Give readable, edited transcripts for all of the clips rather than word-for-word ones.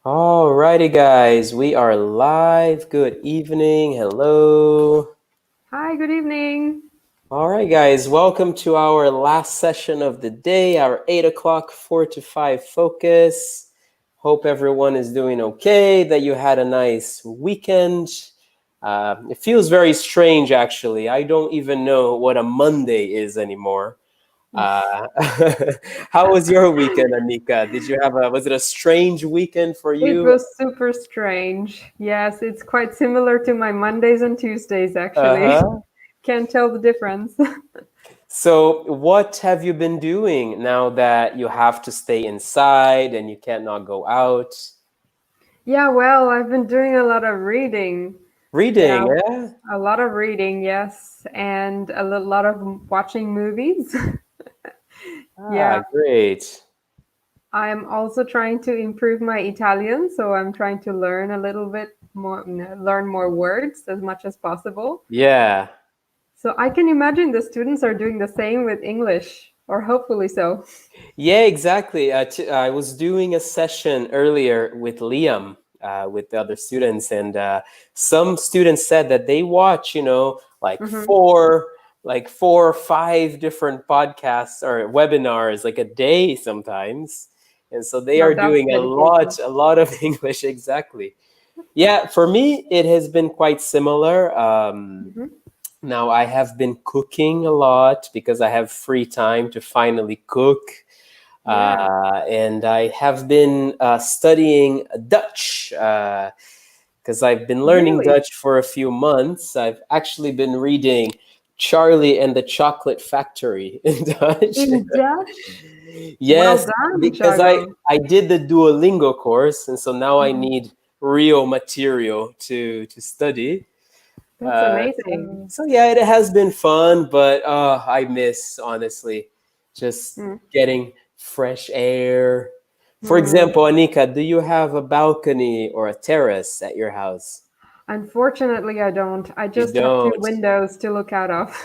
Alrighty, guys, we are live. Good evening. Hello. Hi, good evening. All right, guys, welcome to our last session of the day, our 8 o'clock, 4 to 5 focus. Hope everyone is doing okay, that you had a nice weekend. It feels very strange, actually. I don't even know what a Monday is anymore. Uh, how was your weekend, Anika? Was it a strange weekend for It you? was super strange. Yes, it's quite similar to my Mondays and Tuesdays, actually. Uh-huh. Can't tell the difference. So, what have you been doing now that you have to stay inside and you cannot go out? Yeah, well, I've been doing a lot of reading. Yeah, Reading, yeah? a lot of reading, yes, and lot of watching movies. Ah, Yeah, great. I'm also trying to improve my Italian, so I'm trying to learn a little bit more, learn more words as much as possible. Yeah. So I can imagine the students are doing the same with English, or hopefully so. Yeah, exactly. I was doing a session earlier with Liam, with the other students, and some students said that they watch, Hmm. like four or five different podcasts or webinars, like a day sometimes. And so they Now are that's doing dedication. a lot of English, exactly. Yeah, for me, it has been quite similar. Hmm. Now I have been cooking a lot because I have free time to finally cook. Yeah, And I have been studying Dutch because I've been learning really. Dutch for a few months. I've actually been reading Charlie and the Chocolate Factory in Dutch. In Dutch? Well Yes, done, because Thiago. I did the Duolingo course, and so now I Mhm. need real material to study. That's amazing. So yeah, it has been fun, but I miss honestly just Mm. getting fresh air. For Mm. example, Anika, do you have a balcony or a terrace at your house? Unfortunately, I don't. I You just have two don't. windows to look out of.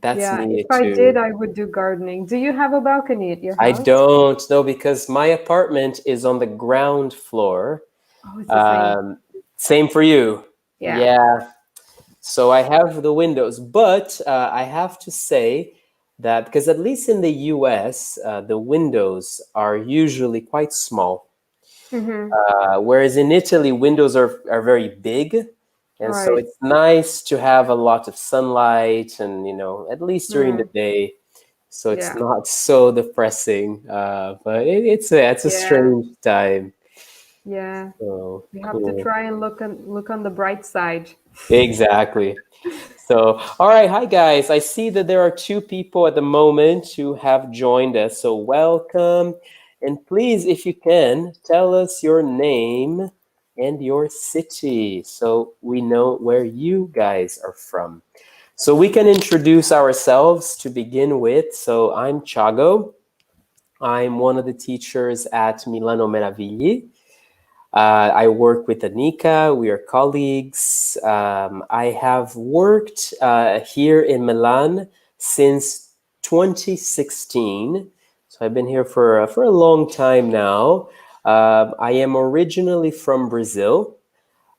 That's Yeah, if needed I did, too. I would do gardening. Do you have a balcony at your I house? don't know because my apartment is on the ground floor. Oh, it's the same. Um, Same for you. Yeah. Yeah. So I have the windows, but I have to say that because at least in the US, the windows are usually quite small, Mm-hmm. whereas in Italy, windows are very big, and so Right. it's nice to have a lot of sunlight, and at least during the Mm. day, so it's Yeah. not so depressing. But it's a Yeah. strange time. Yeah. So We have to cool. try and look on the bright side. Exactly. So, all right, hi guys. I see that there are two people at the moment who have joined us. So, welcome. And please, if you can, tell us your name and your city so we know where you guys are from. So, we can introduce ourselves to begin with. So, I'm Chago. I'm one of the teachers at Milano Meravigli. I work with Anika. We are colleagues. I have worked here in Milan since 2016. So I've been here for a long time now. I am originally from Brazil,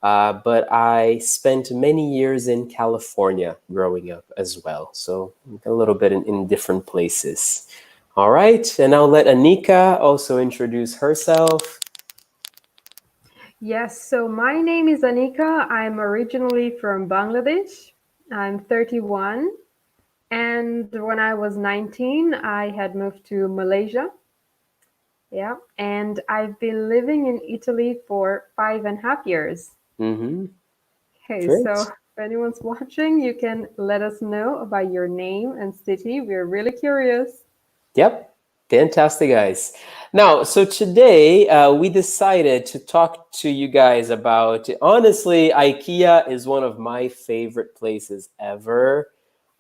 but I spent many years in California growing up as well. So a little bit in different places. All right, and I'll let Anika also introduce herself. Yes, so my name is Anika. I'm originally from Bangladesh. I'm 31. And when I was 19, I had moved to Malaysia. Yeah. And I've been living in Italy for 5.5 years. Mm-hmm. Okay, so Great. if anyone's watching, you can let us know about your name and city. We're really curious. Yep. Fantastic, guys. Now, so today we decided to talk to you guys about, honestly, IKEA is one of my favorite places ever.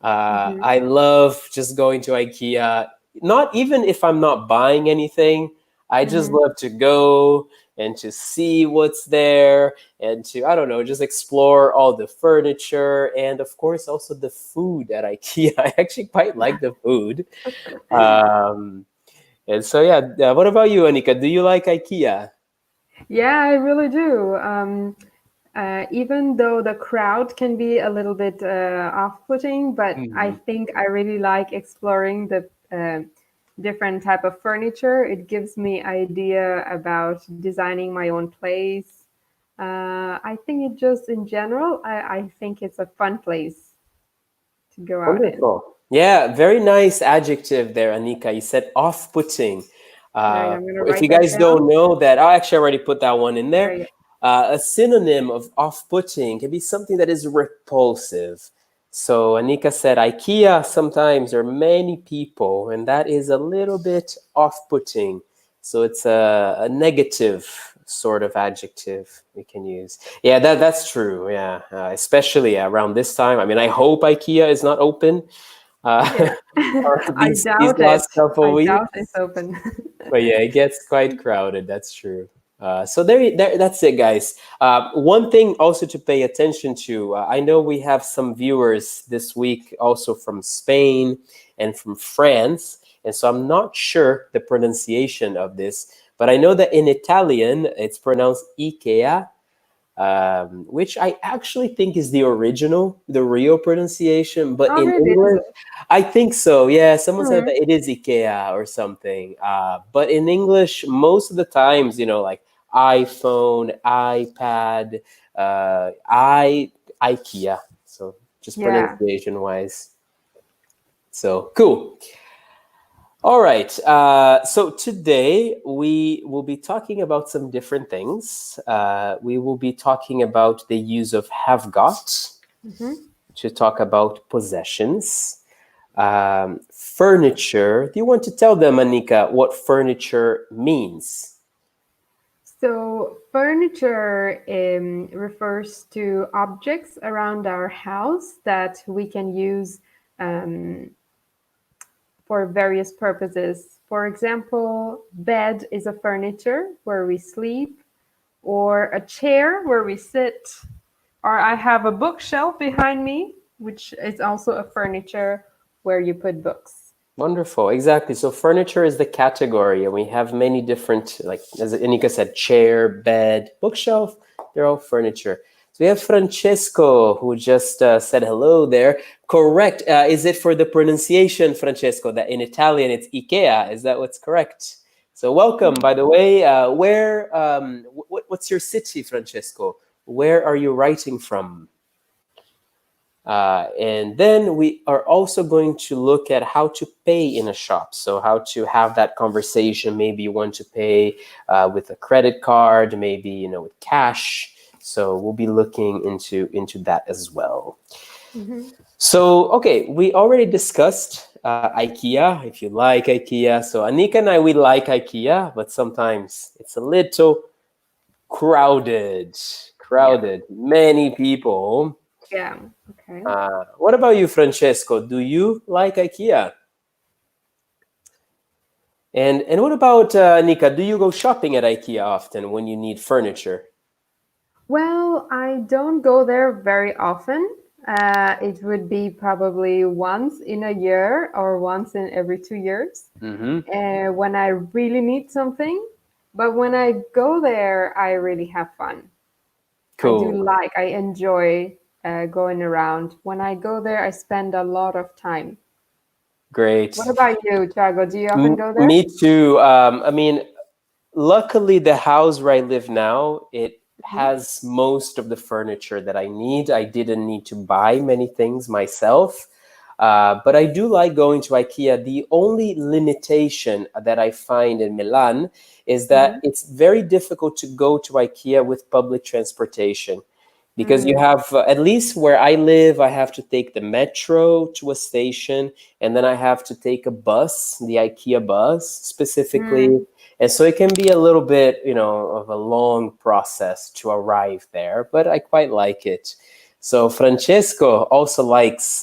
Hmm. I love just going to IKEA, not even if I'm not buying anything. I just Hmm. love to go and to see what's there and to, I don't know, just explore all the furniture and, of course, also the food at IKEA. I actually quite like the food. Um, and so, yeah, what about you, Anika? Do you like IKEA? Yeah, I really do. Even though the crowd can be a little bit off-putting, but I Mhm. think I really like exploring the different type of furniture. It gives me idea about designing my own place. I think it just in general, I think it's a fun place to go out in. Wonderful. Yeah, very nice adjective there, Anika. You said off-putting. Right, I'm gonna If you write that guys don't down. know that, I actually already put that one in there. Very A synonym of off-putting can be something that is repulsive. So Anika said IKEA sometimes or many people, and that is a little bit off-putting. So it's a negative sort of adjective we can use. Yeah, that's true. Yeah, especially around this time. I mean, I hope IKEA is not open uh, yeah. or I these doubt it. last couple I doubt it's weeks. open. But yeah, it gets quite crowded. That's true. So there, that's it, guys. One thing also to pay attention to. I know we have some viewers this week, also from Spain and from France, and so I'm not sure the pronunciation of this, but I know that in Italian it's pronounced IKEA, which I actually think is the original, the real pronunciation. But Oh, in really? Is English, it? I think so. Yeah, someone said Hmm. that it is IKEA or something. But in English, most of the times, like iPhone, iPad, IKEA. So just Yeah. pronunciation wise. So cool. All right. So today we will be talking about some different things. We will be talking about the use of have got, Hmm. to talk about possessions, furniture. Do you want to tell them, Anika, what furniture means? So, furniture refers to objects around our house that we can use um, for various purposes. For example, bed is a furniture where we sleep, or a chair where we sit, or I have a bookshelf behind me, which is also a furniture where you put books. Wonderful, exactly. So furniture is the category, and we have many different, like as Anika said, chair, bed, bookshelf. They're all furniture. So we have Francesco who just said hello there. Correct. Is it for the pronunciation, Francesco, that in Italian it's IKEA? Is that what's correct? So welcome, by the way. What's your city, Francesco? Where are you writing from? And then we are also going to look at how to pay in a shop. So, how to have that conversation. Maybe you want to pay with a credit card, maybe with cash. So, we'll be looking into that as well. Mhm. So, okay, we already discussed IKEA. If you like IKEA, so Anika and I we like IKEA, but sometimes it's a little crowded. Yeah. Crowded. Many people. Yeah. Okay. What about you, Francesco? Do you like IKEA? And what about Nika? Do you go shopping at IKEA often when you need furniture? Well, I don't go there very often. It would be probably once in a year or once in every 2 years Mm-hmm. when I really need something. But when I go there, I really have fun. Cool. I enjoy going around. When I go there, I spend a lot of time. What Great. about you, Thiago? Do you often go there? Me too. I mean, luckily, the house where I live now, it Mhm. has most of the furniture that I need. I didn't need to buy many things myself. But I do like going to IKEA. The only limitation that I find in Milan is that Mhm. it's very difficult to go to IKEA with public transportation because you Mm. have, at least where I live, I have to take the metro to a station, and then I have to take a bus, the IKEA bus specifically. Mm. And so it can be a little bit, of a long process to arrive there, but I quite like it. So Francesco also likes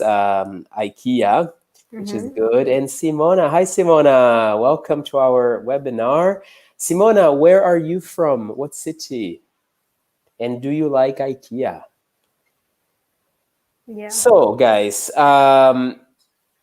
IKEA, which is Mhm. good. And Simona, hi Simona, welcome to our webinar. Simona, where are you from? What city? And do you like IKEA? Yeah. So, guys,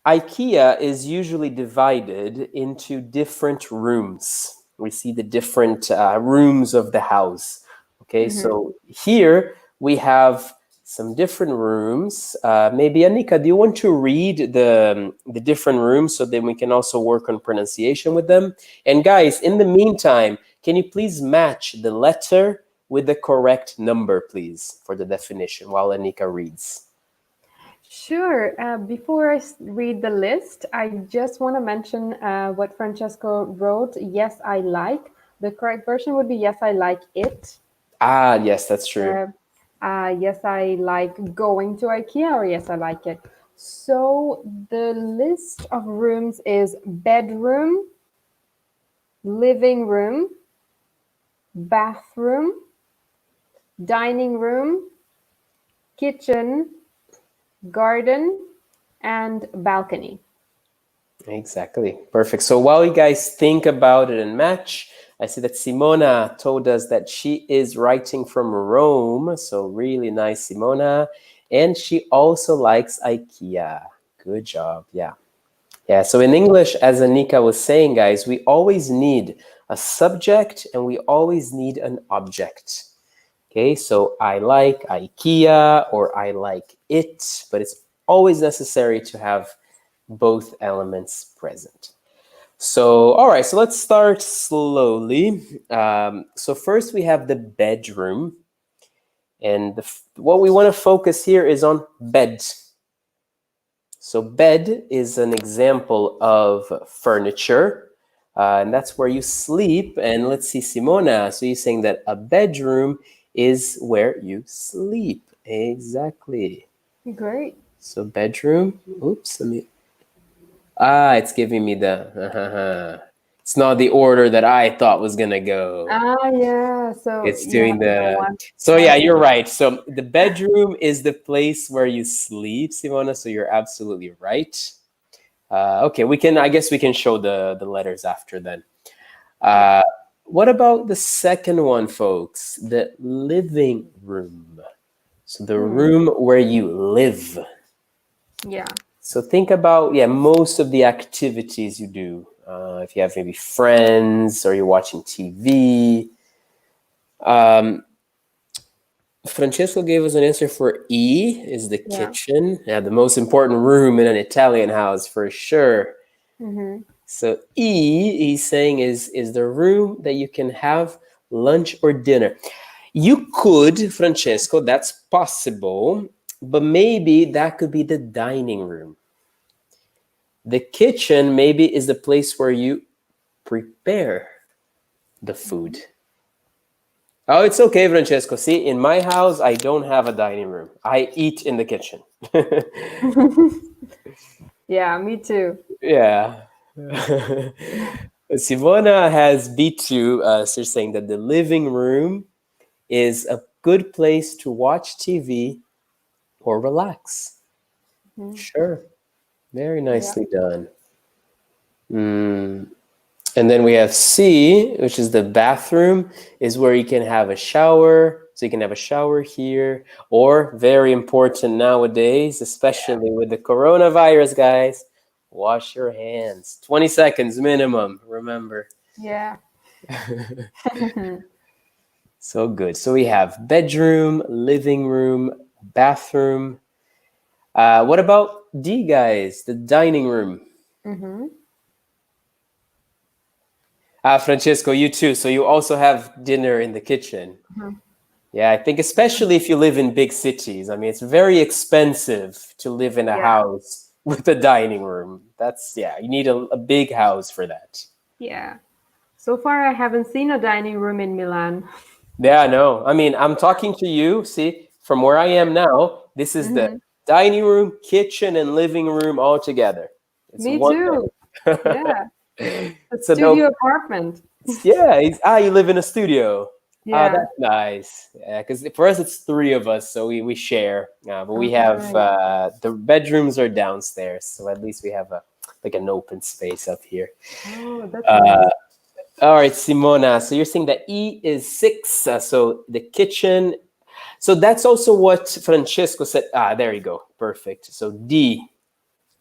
IKEA is usually divided into different rooms. we see the different rooms of the house. Okay, Mm-hmm. so here we have some different rooms. Maybe Anika, do you want to read the different rooms so then we can also work on pronunciation with them? And guys, in the meantime, can you please match the letter with the correct number, please, for the definition while Anika reads? Sure. Before read the list, I just want to mention what Francesco wrote. Yes, I like. The correct version would be yes, I like it. Ah, yes, that's true. Uh, yes, I like going to IKEA, or yes, I like it. So the list of rooms is bedroom, living room, bathroom, dining room, kitchen, garden, and balcony. Exactly. Perfect. So while you guys think about it and match, I see that Simona told us that she is writing from Rome. So really nice, Simona. And she also likes IKEA. Good job. Yeah. Yeah. So in English, as Anika was saying, guys, we always need a subject and we always need an object. Okay. So I like IKEA or I like it, but it's always necessary to have both elements present. So, all right, so let's start slowly. So first we have the bedroom, and what we want to focus here is on bed. So bed is an example of furniture, and that's where you sleep. And let's see, Simona, so you're saying that a bedroom is where you sleep. Exactly. Great. So bedroom, oops, let me Ah, it's giving me the. It's not the order that I thought was gonna go. Ah, yeah. So It's you doing have the the. one. So yeah, One. you're right. So the bedroom is the place where you sleep, Simona. So you're absolutely right. Okay, we can. I guess we can show the letters after then. Yeah. Uh, what about the second one, folks? The living room. So the Hmm. room where you live. Yeah. So think about, yeah, most of the activities you do. If you have maybe friends or you're watching TV. Um, Francesco gave us an answer for E is the Yeah. kitchen. Yeah, the most important room in an Italian house for sure. Mm-hmm. So E, he's saying is the room that you can have lunch or dinner. You could, Francesco, that's possible, but maybe that could be the dining room. The kitchen maybe is the place where you prepare the food. Oh, it's okay, Francesco. See, in my house, I don't have a dining room. I eat in the kitchen. Yeah, me too. Yeah. Simona has B2, so saying that the living room is a good place to watch TV or relax. Mhm. Sure. Very Yeah. nicely done. Mm. And then we have C, which is the bathroom, is where you can have a shower. So you can have a shower here, or very important nowadays, especially with the coronavirus, guys, wash your hands. 20 seconds minimum, remember. Yeah. So good. So we have bedroom, living room, bathroom. What about D, guys? The dining room. Mm-hmm. Francesco, you too. So you also have dinner in the kitchen. Mm-hmm. Yeah, I think especially if you live in big cities. I mean, it's very expensive to live in a Yeah. house with a dining room. That's, yeah, you need a big house for that. Yeah. So far, I haven't seen a dining room in Milan. Yeah, no. I mean, I'm talking to you. See, from where I am now, this is the Mm-hmm. dining room, kitchen, and living room all together. It's Me one too. thing. Yeah. A So no, studio apartment. yeah, you live in a studio. Ah, Yeah. that's nice. Yeah, because for us it's three of us, so we share. But we All have right. the bedrooms are downstairs, so at least we have a like an open space up here. Oh, that's nice. Uh, all right, Simona. So you're saying that E is six. So the kitchen. So that's also what Francesco said. Ah, there you go. Perfect. So D,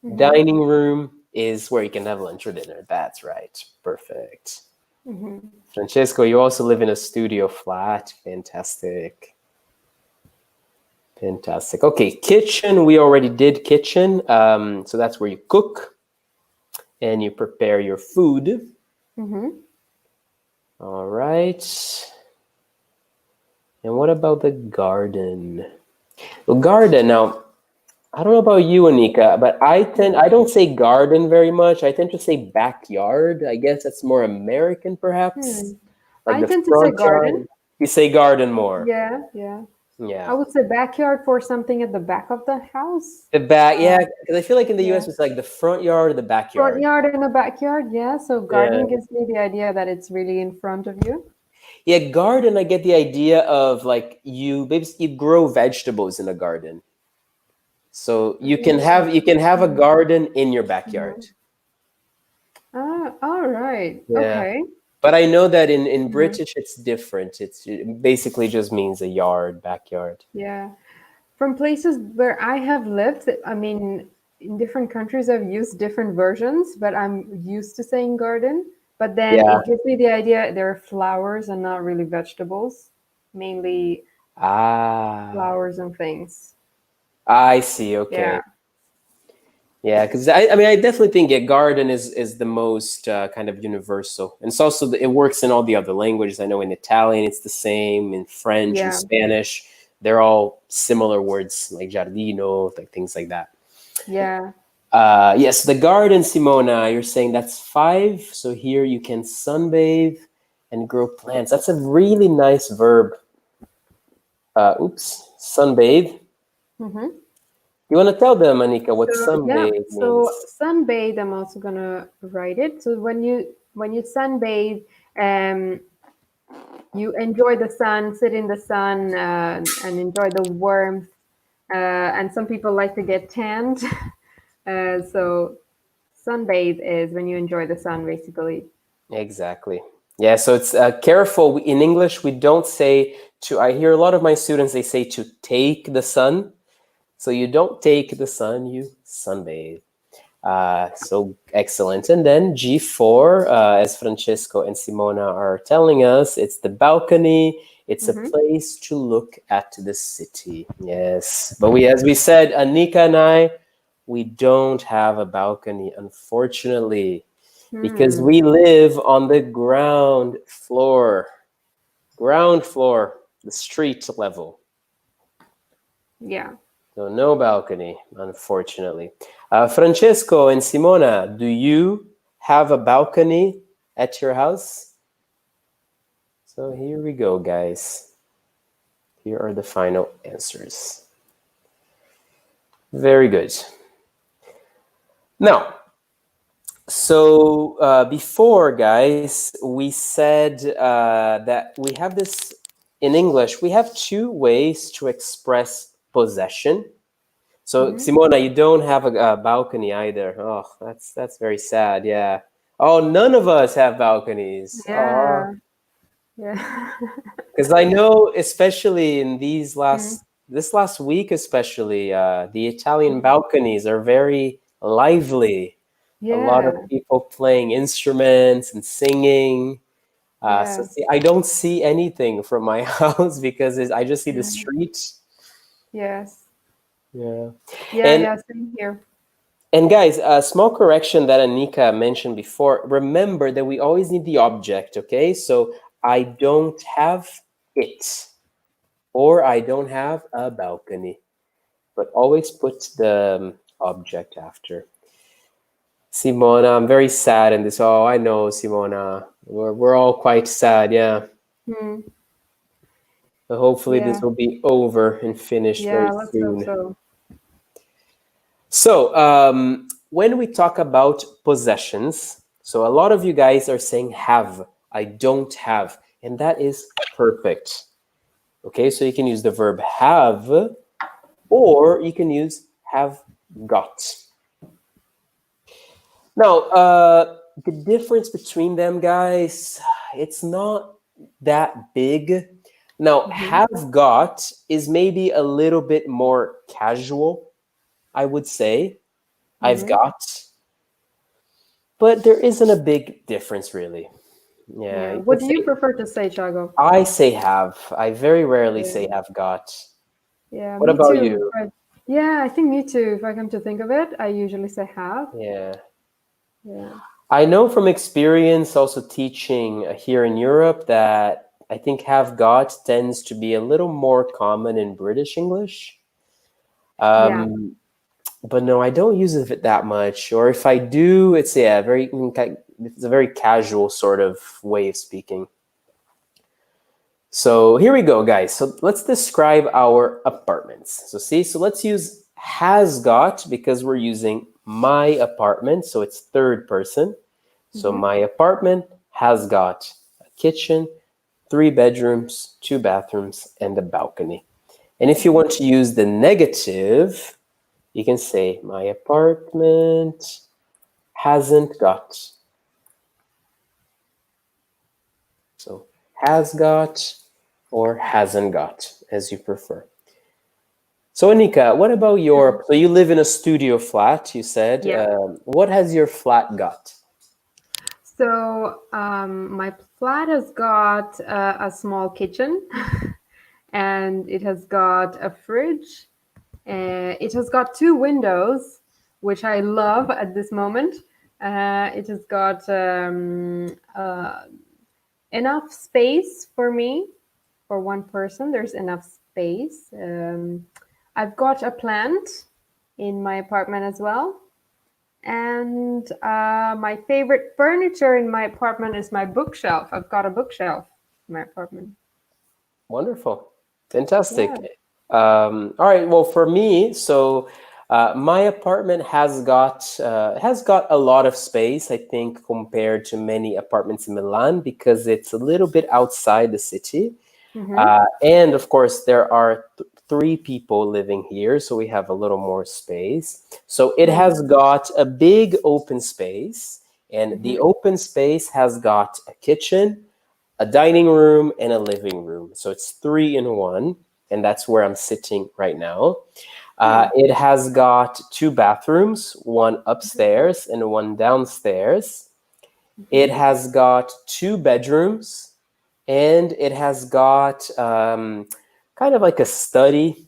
Mm-hmm. dining room is where you can have lunch or dinner. That's right. Perfect. Mhm. Francesco, you also live in a studio flat. Fantastic. Fantastic. Okay, kitchen. We already did kitchen. So that's where you cook and you prepare your food. Mhm. All right. And what about the garden? The garden. Now, I don't know about you, Anika, but I don't say garden very much. I tend to say backyard. I guess that's more American, perhaps. Hmm. Like I the tend to say front garden. yard. You say garden more. Yeah, yeah. I Yeah. would say backyard for something at the back of the house. The back, yeah, Uh, because I feel like in the yeah. US it's like the front yard or the Front backyard. yard and a backyard. Yeah. So Yeah. garden gives me the idea that it's really in front of you. Yeah, garden, I get the idea of like you maybe you grow vegetables in a garden. So you can have a Mm-hmm. garden in your backyard. Mm-hmm. Ah, all right. Yeah. Okay. But I know that in Mhm. British it's different. It basically just means a yard, backyard. Yeah. From places where I have lived, I mean, in different countries, I've used different versions, but I'm used to saying garden. But then Yeah. it gives me the idea there are flowers and not really vegetables, mainly Ah, flowers and things. I see. Yeah. Okay. Yeah, because I mean, I definitely think a garden is the most kind of universal, and it's also it works in all the other languages. I know in Italian it's the same, in French and Yeah. Spanish, they're all similar words like giardino, like things like that. Yeah. Yes, the garden, Simona. You're saying that's five. So here you can sunbathe and grow plants. That's a really nice verb. Sunbathe. Mm-hmm. You want to tell them, Anika, what So yeah, sunbathe so means? sunbathe, I'm also gonna write it. So when you sunbathe, um, you enjoy the sun, sit in the sun, and enjoy the warmth. And some people like to get tanned. So sunbathe is when you enjoy the sun, basically. Exactly. Yeah, so it's careful. In English, we don't say to, I hear a lot of my students, they say to take the sun. So you don't take the sun, you sunbathe. So excellent. And then G4, as Francesco and Simona are telling us, it's the balcony. It's a Hmm. place to look at the city. Yes. But as we said, Anika and I, we don't have a balcony, unfortunately, because Hmm. we live on the ground floor. Ground floor, the street level. Yeah. So no balcony, unfortunately. Francesco and Simona, do you have a balcony at your house? So here we go, guys. Here are the final answers. Very good. Now, so before, guys, we said that we have this in English. We have two ways to express possession. So Hmm. Simona, you don't have a balcony either. Oh, that's very sad. Yeah. Oh, none of us have balconies. Oh, Yeah. Yeah. because I know, especially in Mm. this last week, especially the Italian balconies are very lively. A lot of Yeah. people playing instruments and singing. So Yes. see, I don't see anything from my house because I just see the Mm. street. Yes. Yeah. Yeah. And Yeah. Same here. And guys, a small correction that Anika mentioned before. Remember that we always need the object, okay? So I don't have it, or I don't have a balcony, but always put the object after. Simona, I'm very sad in this. Oh, I know, Simona. We're all quite sad, yeah. Mm. But hopefully this Yeah. will be over and finished very Yeah. Let's hope soon. so. So, when we talk about possessions, so a lot of you guys are saying have, I don't have, and that is perfect. Okay, so you can use the verb have, or you can use have got. Now, the difference between them, guys, it's not that big. Now, Hmm. have got is maybe a little bit more casual, I would say. I've Hmm. got. But there isn't a big difference, really. Yeah, Yeah. you can What do you say prefer to say, Chago? I say have. I very rarely say Yeah. have got. Yeah, What me about too. you? But yeah, I think me too. If I come to think of it, I usually say have. Yeah. Yeah. I know from experience also teaching here in Europe that I think have got tends to be a little more common in British English. Yeah. Um, but no, I don't use it that much. Or if I do, it's yeah, it's a very casual sort of way of speaking. So here we go, guys. So let's describe our apartments. So see, so let's use has got because we're using my apartment, so it's third person. So Mm-hmm. my apartment has got a kitchen, three bedrooms, two bathrooms, and a balcony. And if you Mm-hmm. want to use the negative, you can say my apartment hasn't got. So has got or hasn't got, as you prefer. So Anika, what about Mm. so you live in a studio flat, you said. Yeah. What has your flat got? So my flat has got a small kitchen, and it has got a fridge. It has got two windows, which I love at this moment. It has got enough space for me, for one person. There's enough space. I've got a plant in my apartment as well. And my favorite furniture in my apartment is my bookshelf. I've got a bookshelf in my apartment. Wonderful. Yeah. Fantastic. All right. Well, for me, so my apartment has got a lot of space, I think, compared to many apartments in Milan because it's a little bit outside the city. Mm-hmm. And of course, there are three people living here, so we have a little more space. So it Mm-hmm. has got a big open space, and the Mm-hmm. open space has got a kitchen, a dining room, and a living room. So it's three in one, and that's where I'm sitting right now. Oh. It has got two bathrooms, one upstairs and one downstairs. It Mm-hmm. has got two bedrooms, and it has got kind of like a study.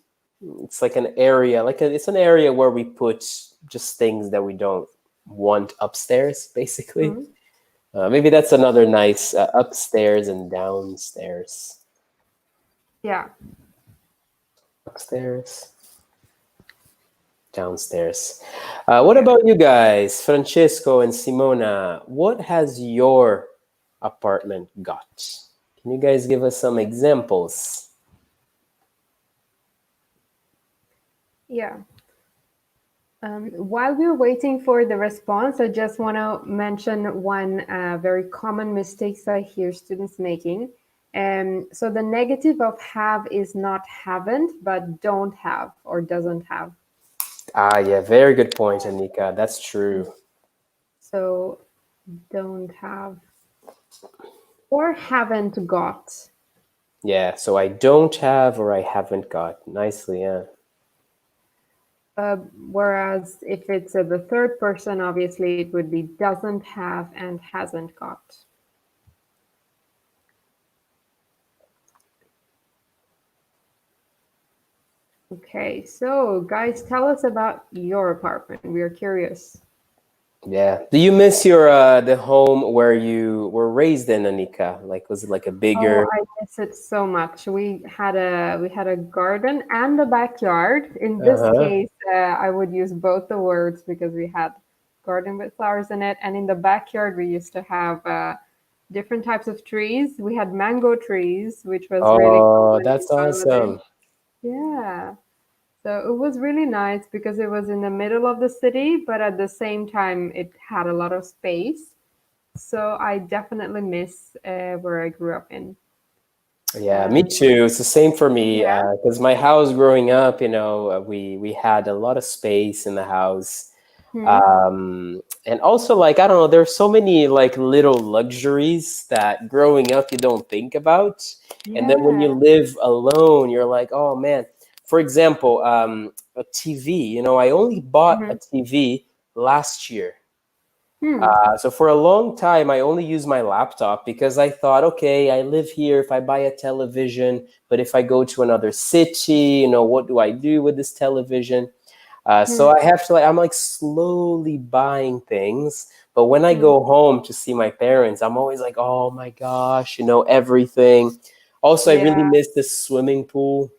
It's like an area, it's an area where we put just things that we don't want upstairs, basically. Mm-hmm. Maybe that's another nice upstairs and downstairs. Yeah. Upstairs, downstairs. What Yeah. about you guys, Francesco and Simona? What has your apartment got? Can you guys give us some examples? Yeah. While we're waiting for the response, I just want to mention one very common mistakes I hear students making. So the negative of have is not haven't, but don't have or doesn't have. Ah, yeah, very good point, Anika. That's true. So don't have or haven't got. Yeah, so I don't have or I haven't got. Nicely, yeah. Whereas if it's the third person, obviously it would be doesn't have and hasn't got. Okay, so guys, tell us about your apartment. We are curious. Yeah. Do you miss your the home where you were raised in, Anika? Like, was it like a Oh, bigger? I miss it so much. We had a garden and a backyard. In this Uh-huh. case, I would use both the words because we had garden with flowers in it, and in the backyard we used to have different types of trees. We had mango trees, which was really Oh, common in that's Bangladesh. awesome. Yeah. So it was really nice because it was in the middle of the city, but at the same time, it had a lot of space. So I definitely miss where I grew up in. Yeah, me Um, too. It's the same for me. yeah. Because my house growing up, we had a lot of space in the house. Hmm. And also, like, I don't know, there's so many like little luxuries that growing up you don't think about. And then when Yeah. you live alone, you're like, oh man. For example, a TV. I only bought a Hmm. TV last year. Hmm. So for a long time, I only used my laptop because I thought, okay, I live here. If I buy a television, but if I go to another city, what do I do with this television? So Hmm. I have to I'm like slowly buying things. But when I Hmm. go home to see my parents, I'm always like, oh my gosh, everything. Also, I really Yeah. miss the swimming pool.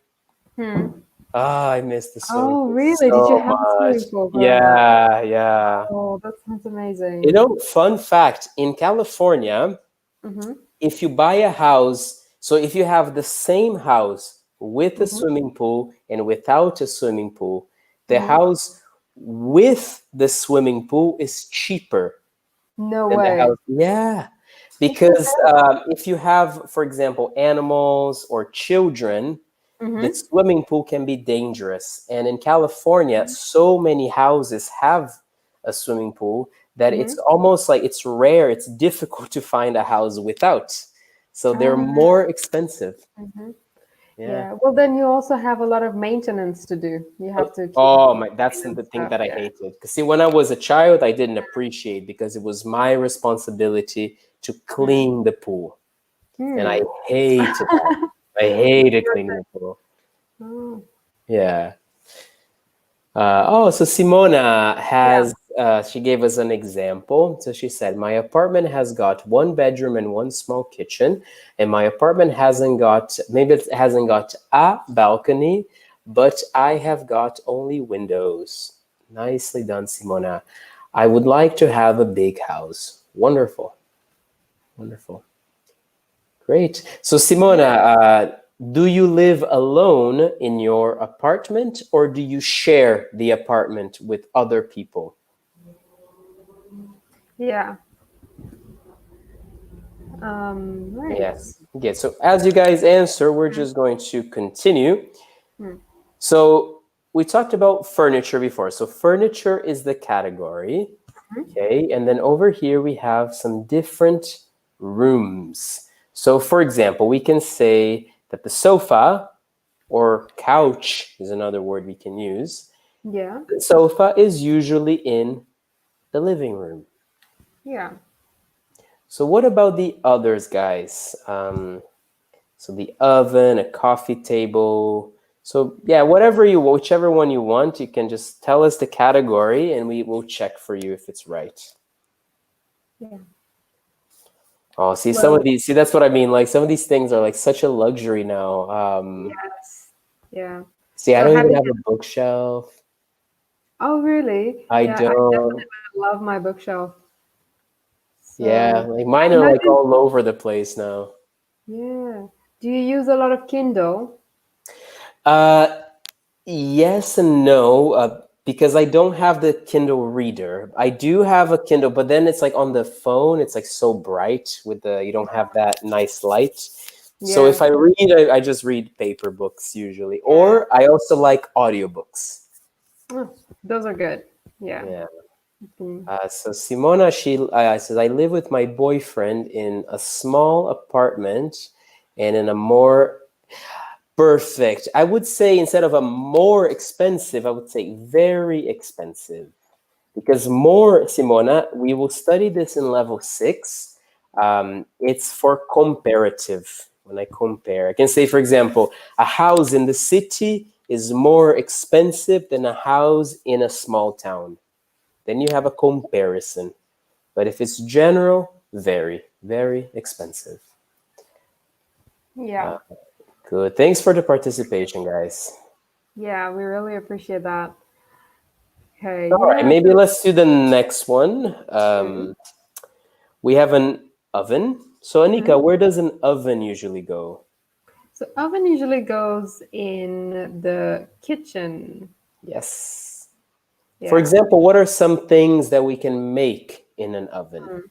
Hmm. Ah, I miss the swimming Oh, pool really? Did you so have a much. swimming pool growing up? Yeah, yeah. Oh, that sounds amazing. Fun fact, in California, Mm-hmm. if you buy a house, so if you have the same house with a Mm-hmm. swimming pool and without a swimming pool, the Mm-hmm. house with the swimming pool is cheaper No than the way. house. Yeah. What the Because hell? if you have, for example, animals or children, the Mm-hmm. swimming pool can be dangerous. And in California, so many houses have a swimming pool that Mm-hmm. it's almost like it's rare, it's difficult to find a house without. So they're Ah. more expensive. Mm-hmm. Yeah. Yeah. Well, then you also have a lot of maintenance to do. You have to keep Oh my, that's clean and the thing stuff. that I Yeah. hated. Because see, when I was a child, I didn't appreciate because it was my responsibility to Mm. clean the pool. And I Hmm. hated that. I hated cleaning the pool. Oh. Yeah. So Simona Yeah. she gave us an example. So she said, my apartment has got one bedroom and one small kitchen, and my apartment maybe it hasn't got a balcony, but I have got only windows. Nicely done, Simona. I would like to have a big house. Wonderful. Wonderful. Great. So, Yeah. Simona, do you live alone in your apartment or do you share the apartment with other people? Yeah. Right. Yes. Okay. So, as you guys answer, we're just going to continue. Hmm. So, we talked about furniture before. So, furniture is the category. Okay. And then over here, we have some different rooms. So, for example, we can say that the sofa or couch is another word we can use. Yeah. The sofa is usually in the living room. Yeah. So, what about the others, guys? So, the oven, a coffee table. So, yeah, whichever one you want, you can just tell us the category and we will check for you if it's right. Yeah. Oh, see, some of Well, these, see, that's what I mean. Like, some of these things are like such a luxury now. yes. Yeah. See, I So don't have even you? have a bookshelf. Oh, really? I Yeah. I don't. definitely love my bookshelf. Yeah, So like mine I are like imagine. all over the place now. Yeah. Do you use a lot of Kindle? Uh, yes and no, because I don't have the Kindle reader. I do have a Kindle, but then it's like on the phone, it's like so bright you don't have that nice light. So Yeah. if I read, I just read paper books usually, Yeah. or I also like audiobooks. Oh, those are good. Yeah. Yeah. Mm. So Simona, she says, I live with my boyfriend in a small apartment and in a more perfect. I would say instead of a more expensive, I would say very expensive. Because more, Simona, we will study this in level 6. It's for comparative. When I compare, I can say, for example, a house in the city is more expensive than a house in a small town. Then you have a comparison. But if it's general, very, very expensive. Yeah. Good. Thanks for the participation, guys. Yeah. We really appreciate that. Okay. All right, Yeah. maybe let's do the next one. Mm. We have an oven. So, Mhm. Anika, where does an oven usually go? So oven usually goes in the kitchen. Yes. For Yeah. example, what are some things that we can make in an oven?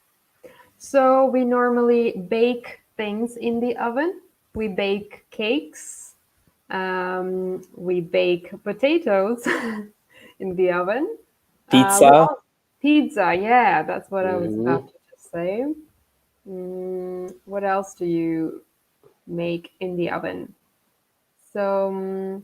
So we normally bake things in the oven. We bake cakes. We bake potatoes in the oven. We Pizza. all pizza. Yeah, that's what I was Mhm. about to just say. What else do you make in the oven? So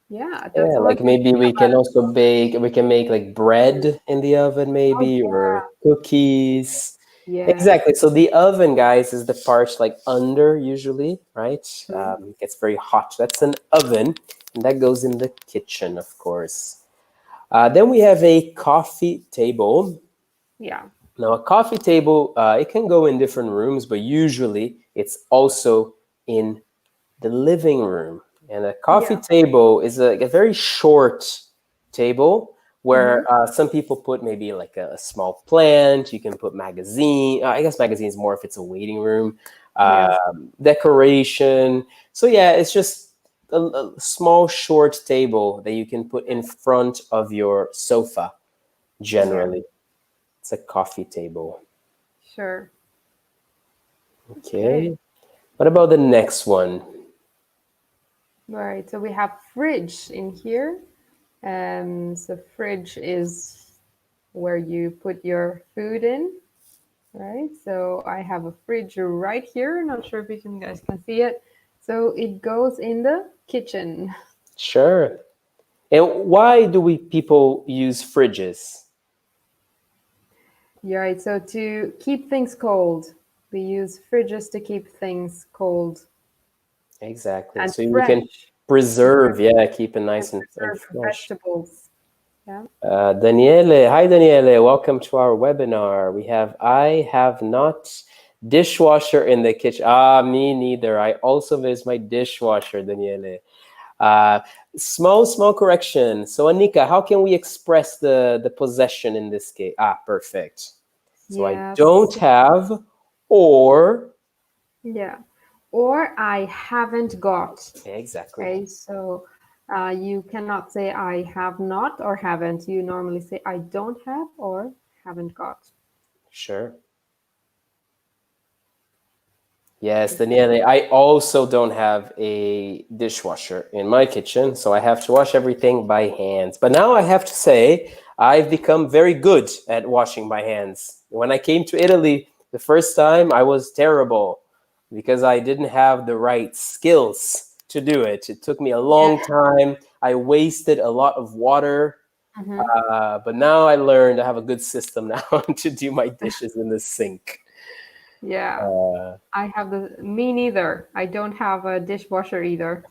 Yeah, that Yeah, sounds like maybe we can also bake, we can make like bread in the oven, oh maybe, yeah, or cookies. yeah. Exactly. So the oven, guys, is the part like under usually, right? Mhm. It gets very hot. That's an oven, and that goes in the kitchen, of course. Then we have a coffee table. Yeah, Now, a coffee table, it can go in different rooms, but usually it's also in the living room. And a coffee yeah. table is a very short table Mm-hmm. where some people put maybe like a small plant. You can put magazine. I guess magazine is more if it's a waiting room, Yes. decoration. So yeah, it's just a small short table that you can put in front of your sofa. Yeah. Generally, it's a coffee table. Sure. Okay. Okay. What about the next one? Right. So we have fridge in here. So fridge is where you put your food in, right? So I have a fridge right here. Not sure if you guys can see it. So it goes in the kitchen. Sure. And why do we people use fridges? Yeah, right. So to keep things cold, we use fridges to keep things cold Exactly. and So we can fresh. preserve, yeah, keep it And nice and preserve fresh. vegetables. Yeah. Daniele, hi Daniele, welcome to our webinar. We have I have not dishwasher in the kitchen. Ah, me neither. I also miss my dishwasher, Daniele. Uh, small correction. So Anika, how can we express the possession in this case? Ah, perfect. So I don't Yes. have, or Yeah. Or I haven't got. exactly. Okay. So you cannot say I have not or haven't. You normally say I don't have or haven't got. Sure. Yes, Daniele, I also don't have a dishwasher in my kitchen, so I have to wash everything by hands. But now I have to say, I've become very good at washing my hands. When I came to Italy the first time, I was terrible because I didn't have the right skills to do it. It took me a Yeah. long time. I wasted a lot of water. Hmm. But now I learned I have a good system now to do my dishes in the sink. Yeah. Uh, I have me neither. I don't have a dishwasher either.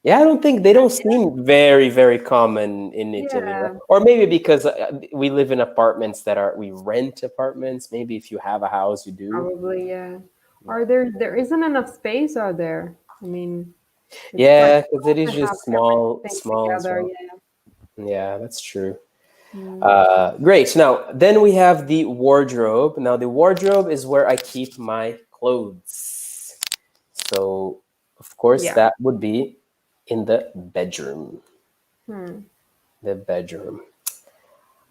Yeah, I don't think they don't seem very common in Italy, right? Yeah. Or maybe because we live in apartments that are we rent apartments. Maybe if you have a house, you do. Probably, yeah. Yeah, Or there isn't enough space, are there? I mean, it's quite yeah, because small it is to have just everything small as together. well. Yeah. Yeah, that's true. Mm. Great. Now, then we have the wardrobe. Now, the wardrobe is where I keep my clothes. So, of course, Yeah. that would be in the bedroom. Hmm. The bedroom.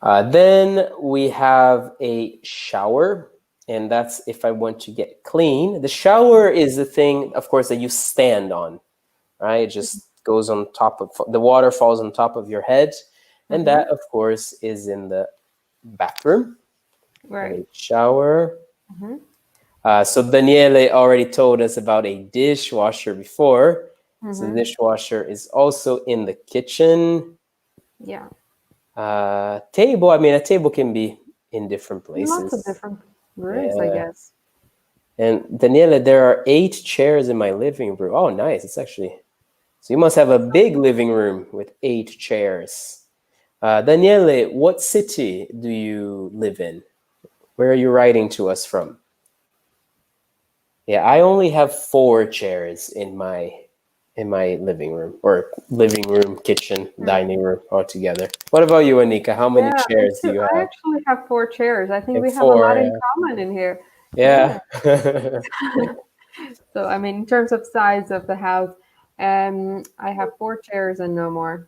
Then we have a shower, and that's if I want to get clean. The shower is the thing, of course, that you stand on, right? It just goes on top of the water, falls on top of your head, and Mm-hmm. that, of course, is in the bathroom. And Right. a shower. Mm-hmm. So Daniele already told us about a dishwasher before. So the Mm-hmm. dishwasher is also in the kitchen. Yeah. Table, I mean, a table can be in different Lots of places. different rooms, I Yeah. guess. And Daniela, there are 8 chairs in my living room. Oh, nice. It's actually, so you must have a big living room with 8 chairs. Daniele, what city do you live in? Where are you writing to us from? Yeah, I only have 4 chairs in my living room or living room, kitchen, Hmm. dining room altogether. What about you, Anika? How many Yeah, me chairs do too. you I have? actually have four chairs. I think You we have have a lot four, in yeah. common in here. Yeah. Yeah. So, I mean, in terms of size of the house, I have four chairs and no more.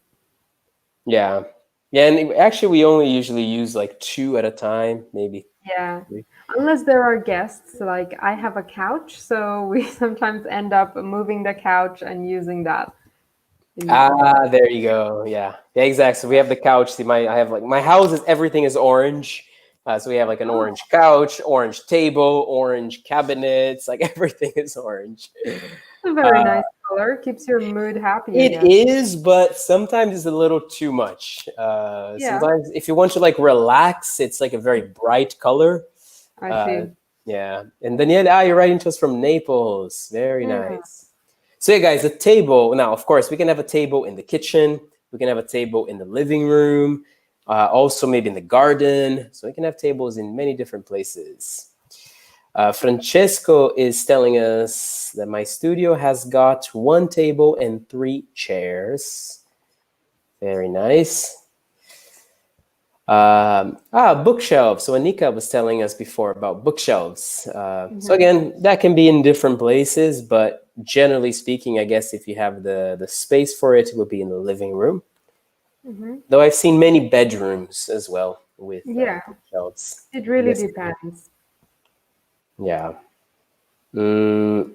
Yeah. Yeah, and actually we only usually use like two at a time, maybe Yeah. three. Unless there are guests, like I have a couch, so we sometimes end up moving the couch and using that. Using that. Ah, there you go. Yeah. Yeah, exactly. So we have the couch. See, I have like my house is everything is orange. So we have like an Oh, orange couch, orange table, orange cabinets, like everything is orange. a very Uh, nice color. Keeps your mood happy, I It guess. is, but sometimes it's a little too much. Yeah, Sometimes if you want to like relax, it's like a very bright color. I Uh, see. yeah. And Danielle, you're writing to us from Naples. Very Mm, nice. So yeah, guys, a table. Now, of course, we can have a table in the kitchen. We can have a table in the living room. Also, maybe in the garden. So we can have tables in many different places. Francesco is telling us that my studio has got one table and three chairs. Very nice. Bookshelves. So Anika was telling us before about bookshelves. So mhm, again, that can be in different places, but generally speaking, I guess if you have the space for it, it would be in the living room. mhm. Though I've seen many bedrooms as well with Yeah, bookshelves. it I really guess, depends. yeah. Mm,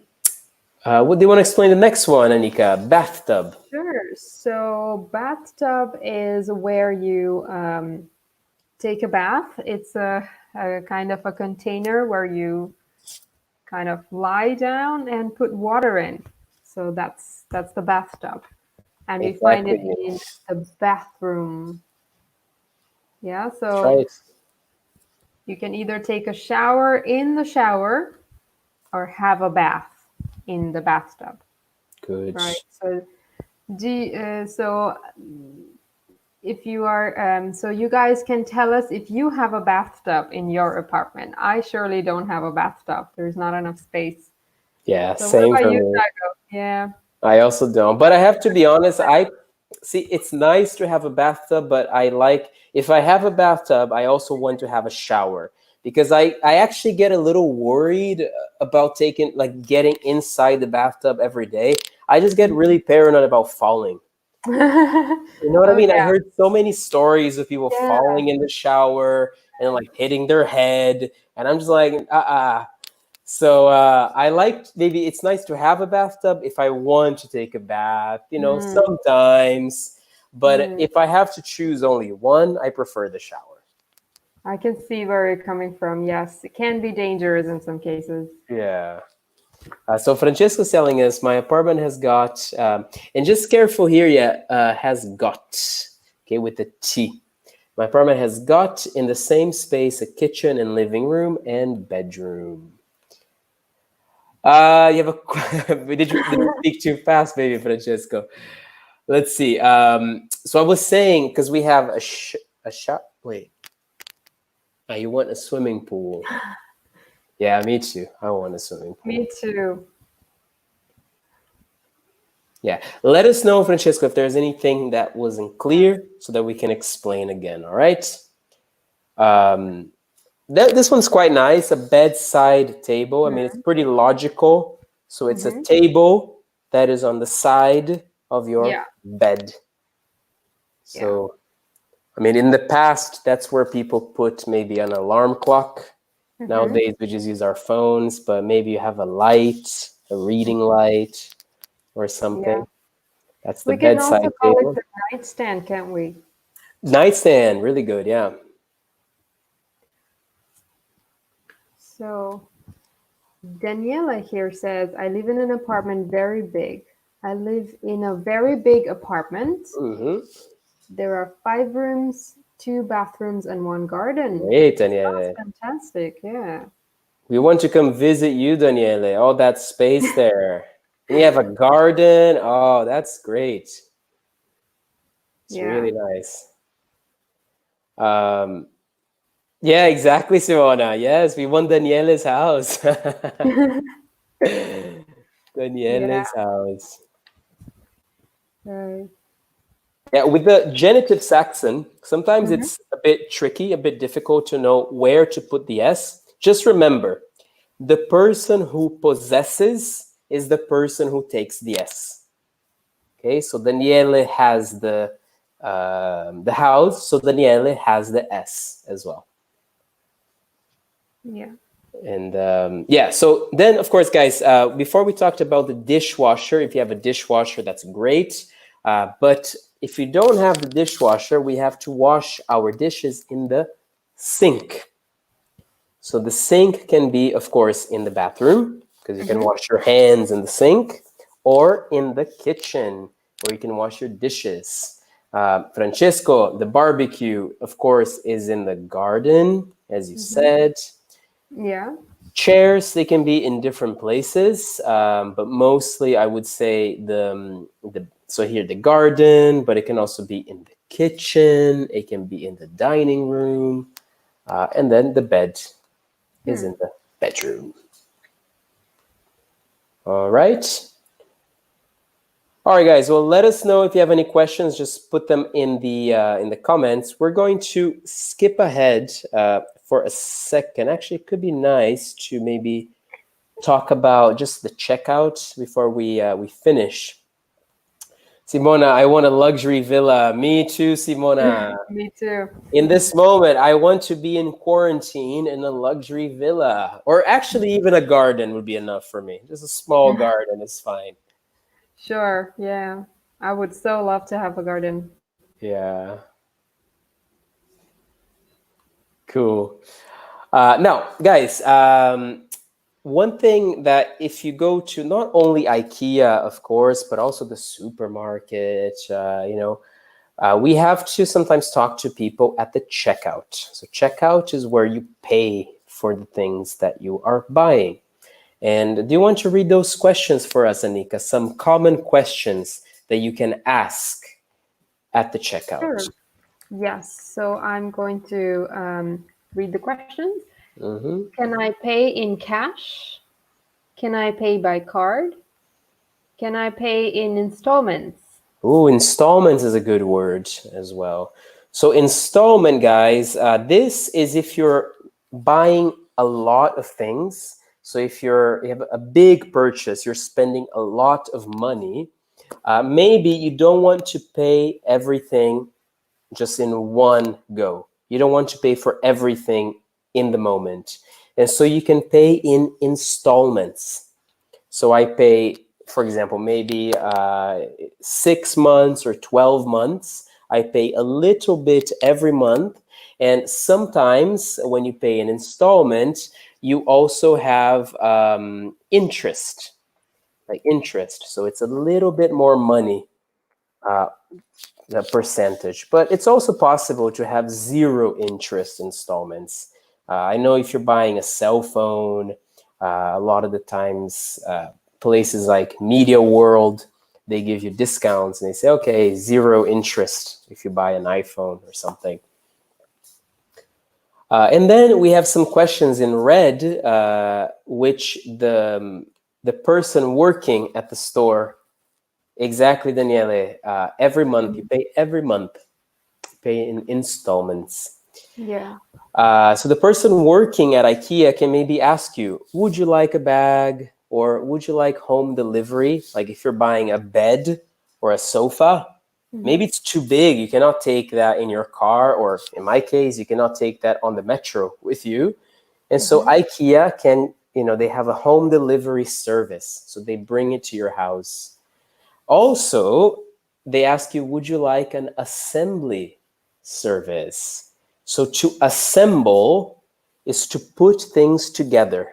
what do you want to explain the next one, Anika? Bathtub. Sure. So bathtub is where you take a bath. It's a kind of a container where you kind of lie down and put water in. So that's the bathtub, and we find it Exactly. in the bathroom. Yeah. That's So right. you can either take a shower in the shower or have a bath in the bathtub. Good. Right. So so if you are so you guys can tell us if you have a bathtub in your apartment. I surely don't have a bathtub. There's not enough space. Yeah, So what same about for you, me. Taco? Yeah. I also don't. But I have to be honest, I see it's nice to have a bathtub, but I like if I have a bathtub, I also want to have a shower because I actually get a little worried about taking like getting inside the bathtub every day. I just get really paranoid about falling. You know what I Oh mean? I yeah, heard so many stories of people yeah. falling in the shower and like hitting their head, and I'm just like, So I like maybe it's nice to have a bathtub if I want to take a bath, Mm, sometimes. But mm. if I have to choose only one, I prefer the shower. I can see where you're coming from. Yes, it can be dangerous in some cases. Yeah. So Francesco's telling us my apartment has got, and just careful here, yeah, has got, okay, with the T. My apartment has got in the same space a kitchen and living room and bedroom. You have a, did you speak too fast, maybe, Francesco? Let's see. So I was saying because we have a shop. Wait, you want a swimming pool? Yeah, me too. I want a swimming pool. Me too. Yeah, let us know, Francesco, if there's anything that wasn't clear, so that we can explain again. All right. Um, this one's quite nice. A bedside table. I mean, it's pretty logical. So it's a Mm-hmm. table that is on the side of your Yeah, bed. yeah. So I mean, in the past, that's where people put maybe an alarm clock. Mm-hmm. Nowadays, we just use our phones, but maybe you have a light, a reading light, or Yeah. something. That's the We can also bedside call it table. the nightstand, can't we? Nightstand, really good, yeah. So Daniela here says, I live in an apartment very big. I live in a very big apartment. Hmm. There are 5 rooms, 2 bathrooms, and 1 garden. Great, Sounds Daniele. fantastic. Yeah. We want to come visit you, Daniele. All that space there. And you have a garden. Oh, that's great. It's Yeah. really nice. Um, yeah, exactly, Simona. Yes, we want Daniele's house. Yeah. Daniele's house. Right. Yeah, with the genitive Saxon, sometimes Mm-hmm. it's a bit tricky, a bit difficult to know where to put the S. Just remember, the person who possesses is the person who takes the S. Okay, so Daniele has the house, so Daniele has the S as well. Yeah. And yeah, so then, of course, guys, before we talked about the dishwasher, if you have a dishwasher, that's great. But if you don't have the dishwasher, we have to wash our dishes in the sink. So the sink can be, of course, in the bathroom, because you can Mm-hmm. wash your hands in the sink, or in the kitchen where you can wash your dishes. Francesco, the barbecue, of course, is in the garden, as you said. Yeah. Chairs, they can be in different places, but mostly I would say so here the garden, but it can also be in the kitchen, it can be in the dining room, and then the bed is in the bedroom. All right. All right, guys. Well, let us know if you have any questions. Just put them in the comments. We're going to skip ahead for a second. Actually, it could be nice to maybe talk about just the checkout before we finish. Simona, I want a luxury villa. Me too, Simona. Me too. In this moment, I want to be in quarantine in a luxury villa, or actually even a garden would be enough for me. Just a small garden is fine. Sure. Yeah. I would so love to have a garden. Yeah. Cool. Now, guys, one thing that if you go to not only IKEA, of course, but also the supermarket, we have to sometimes talk to people at the checkout. So checkout is where you pay for the things that you are buying. And do you want to read those questions for us, Anika? Some common questions that you can ask at the checkout. Sure. Yes. So I'm going to read the questions. Mm-hmm. Can I pay in cash? Can I pay by card? Can I pay in installments? Ooh, installments is a good word as well. So installment, guys, this is if you're buying a lot of things. So if you have a big purchase, you're spending a lot of money. Maybe you don't want to pay everything just in one go. You don't want to pay for everything in the moment. And so you can pay in installments. So I pay, for example, maybe 6 months or 12 months. I pay a little bit every month. And sometimes when you pay an installment, you also have interest, like interest. So it's a little bit more money, uh, the percentage. But it's also possible to have zero interest installments. I know if you're buying a cell phone, a lot of the times places like Media World, they give you discounts and they say, okay, zero interest if you buy an iPhone or something. And then we have some questions in red, which the person working at the store, exactly, Daniele, every month, you pay every month, you pay in installments. Yeah. So the person working at IKEA can maybe ask you, would you like a bag or would you like home delivery? Like if you're buying a bed or a sofa, maybe it's too big. You cannot take that in your car, or in my case, you cannot take that on the metro with you. And so IKEA can, they have a home delivery service. So they bring it to your house. Also, they ask you, would you like an assembly service? So to assemble is to put things together.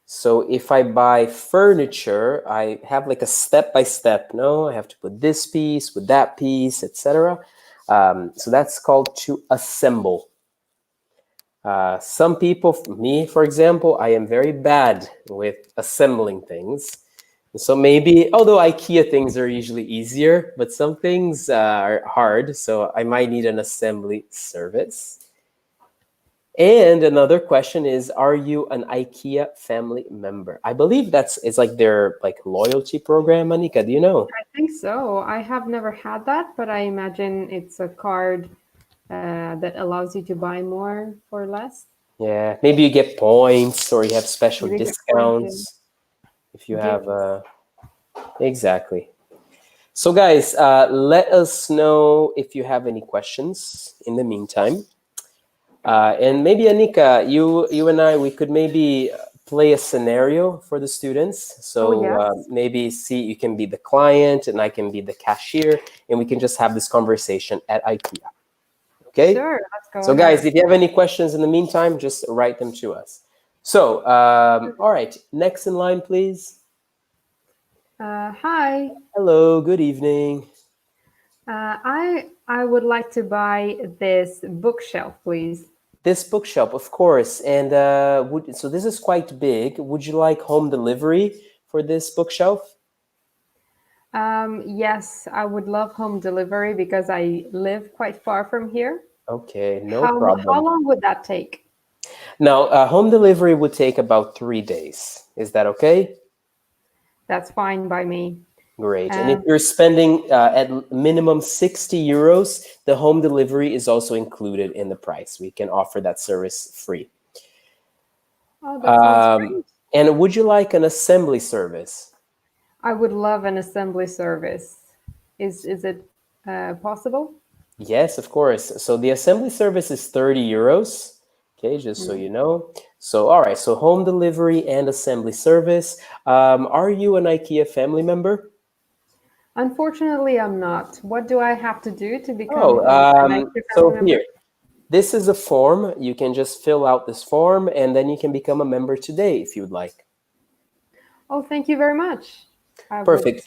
So if I buy furniture, I have like a step-by-step. No, I have to put this piece with that piece, etc. So that's called to assemble. Some people, me, for example, I am very bad with assembling things. So maybe, although IKEA things are usually easier, but some things are hard. So I might need an assembly service. And another question is, are you an IKEA family member? I believe it's like their like loyalty program, Anika. Do you know? I think so. I have never had that, but I imagine it's a card that allows you to buy more for less. Yeah, maybe you get points or you have special Maybe get points and discounts if you have gifts. exactly. So guys, let us know if you have any questions in the meantime. And maybe Anika, you and I, we could maybe play a scenario for the students. Oh, So yes. maybe see, you can be the client and I can be the cashier, and we can just have this conversation at IKEA. Okay? Sure, let's go So guys, ahead. if you have any questions in the meantime, just write them to us. So, all right, next in line, please. Hi. Hello, good evening. I would like to buy this bookshelf, please. This bookshop, of course, and so this is quite big. Would you like home delivery for this bookshelf? Yes, I would love home delivery because I live quite far from here. Okay, no How problem. long would that take? Now, home delivery would take about 3 days. Is that okay? That's fine by me. Great. And if Um, you're spending at minimum 60 euros, the home delivery is also included in the price. We can offer that service free. oh, that sounds Um, great. and would you like an assembly service? I would love an assembly service. Is it possible? Yes, of course. So the assembly service is 30 euros. Okay, just so Mm. you know. So, all right. So home delivery and assembly service. Are you an IKEA family member? Unfortunately, I'm not. What do I have to do to become Oh, an IKEA family so member? here. This is a form. You can just fill out this form and then you can become a member today if you'd like. Oh, thank you very much. I would Perfect.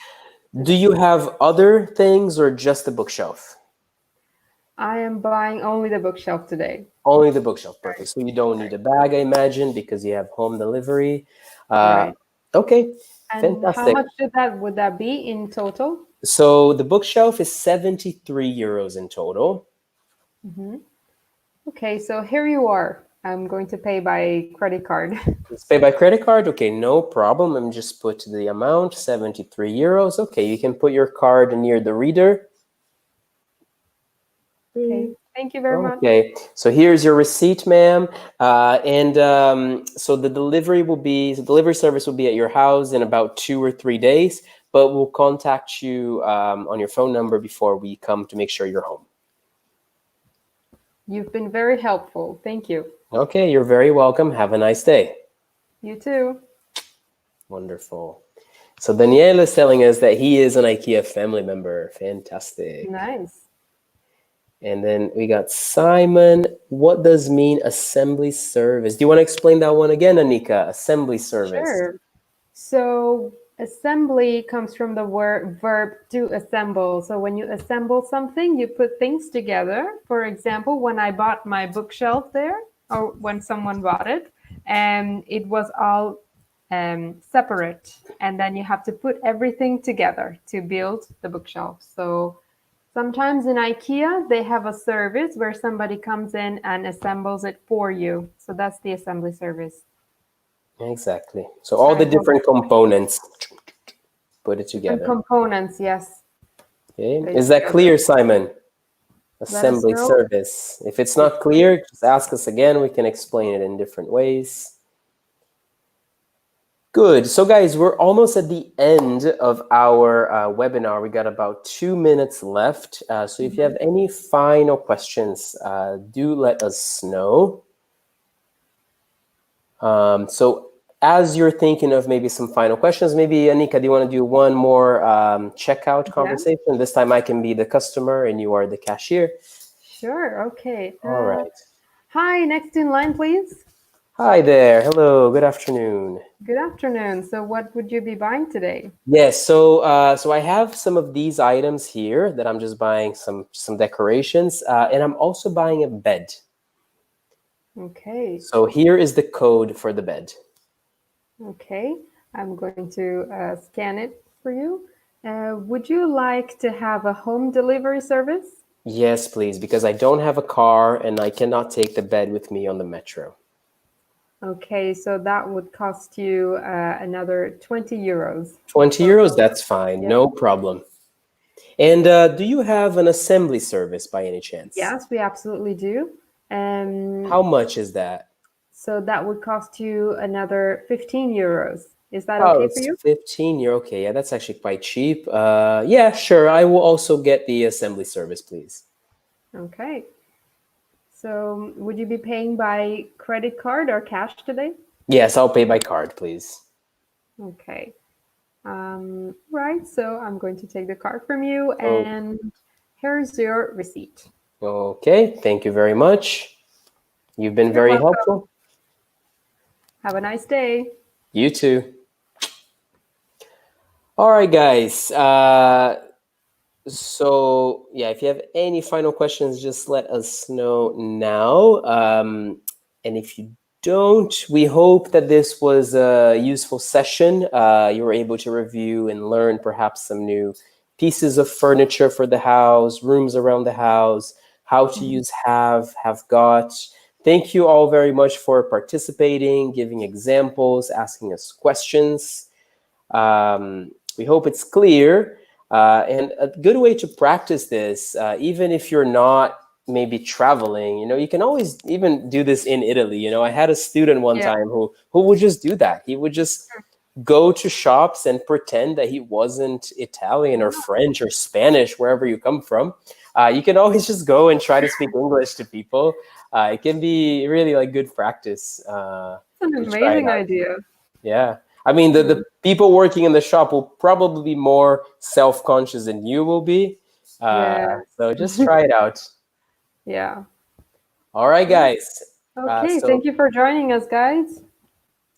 do Do that. you have other things or just the bookshelf? I am buying only the bookshelf today. Only the bookshelf. Perfect. So you don't need a bag, I imagine, because you have home delivery. Uh, Right. okay, And how fantastic. much would that be in total? So the bookshelf is 73 euros in total. Hmm. Okay, so here you are. I'm going to pay by credit card. Let's pay by credit card. Okay, no problem. Let me just put the amount, 73 euros. Okay, you can put your card near the reader. Okay, thank you very much. Okay, so here's your receipt, ma'am. So the delivery service will be at your house in about 2 or 3 days, but we'll contact you on your phone number before we come to make sure you're home. You've been very helpful. Thank you. Okay, you're very welcome. Have a nice day. You too. Wonderful. So Daniel is telling us that he is an IKEA family member. Fantastic. Nice. And then we got Simon. What does mean assembly service? Do you want to explain that one again, Anika? Assembly service. Sure. So assembly comes from the word verb to assemble. So when you assemble something, you put things together. For example, when I bought my bookshelf there, or when someone bought it, and it was all separate, and then you have to put everything together to build the bookshelf. So sometimes in IKEA, they have a service where somebody comes in and assembles it for you. So that's the assembly service. Exactly. So all I the hope. different components, put it Different together. components, yes, Okay. put it Is that together. clear, Simon? Let us Assembly know service. If it's if not clear, just ask us again. We can explain it in different ways. Good. So, guys, we're almost at the end of our webinar. We got about 2 minutes left. So, if you have any final questions, do let us know. So, as you're thinking of maybe some final questions, maybe Anika, do you want to do one more checkout yeah, conversation? This time I can be the customer and you are the cashier. sure, okay. All right. Hi, next in line, please. Hi there. Hello. Good afternoon. Good afternoon. So what would you be buying today? Yes. So I have some of these items here that I'm just buying some decorations, and I'm also buying a bed. Okay, So here is the code for the bed. okay. I'm going to scan it for you. Would you like to have a home delivery service? Yes, please, because I don't have a car and I cannot take the bed with me on the metro. Okay, so that would cost you another 20 euros 20 for euros, home. that's fine, Yeah. no problem. And do you have an assembly service by any chance? Yes, we absolutely do. How much is that? So that would cost you another 15 euros. Is that Oh, okay for it's you? 15 euro. Okay, yeah, that's actually quite cheap. Yeah, sure. I will also get the assembly service, please. Okay. So would you be paying by credit card or cash today? Yes, I'll pay by card, please. Okay. Right. So I'm going to take the card from you, Oh, and here's your receipt. okay. Thank you very much. You've been You're very welcome. helpful. Have a nice day. You too. All right, guys. So yeah, if you have any final questions, just let us know now. And if you don't, we hope that this was a useful session. You were able to review and learn perhaps some new pieces of furniture for the house, rooms around the house, how to Mhm. use have got. Thank you all very much for participating, giving examples, asking us questions. We hope it's clear. And a good way to practice this, even if you're not maybe traveling, you can always even do this in Italy. I had a student one Yeah. time who would just do that. He would just go to shops and pretend that he wasn't Italian or Wow, French or Spanish, wherever you come from. You can always just go and try to speak English to people. It can be really like good practice. that's an You try it amazing out. idea. Yeah. I mean, the Mhm. people working in the shop will probably be more self-conscious than you will be. Yes. So just try it out. Yeah. All right, Yeah. guys. Okay. So Thank you for joining us, guys.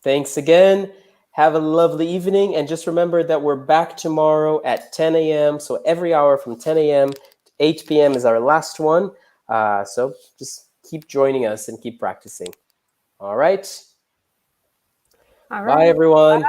thanks again. Have a lovely evening. And just remember that we're back tomorrow at 10 a.m. So every hour from 10 a.m. to 8 p.m. is our last one. So just keep joining us and keep practicing. All right. All Bye, right. everyone.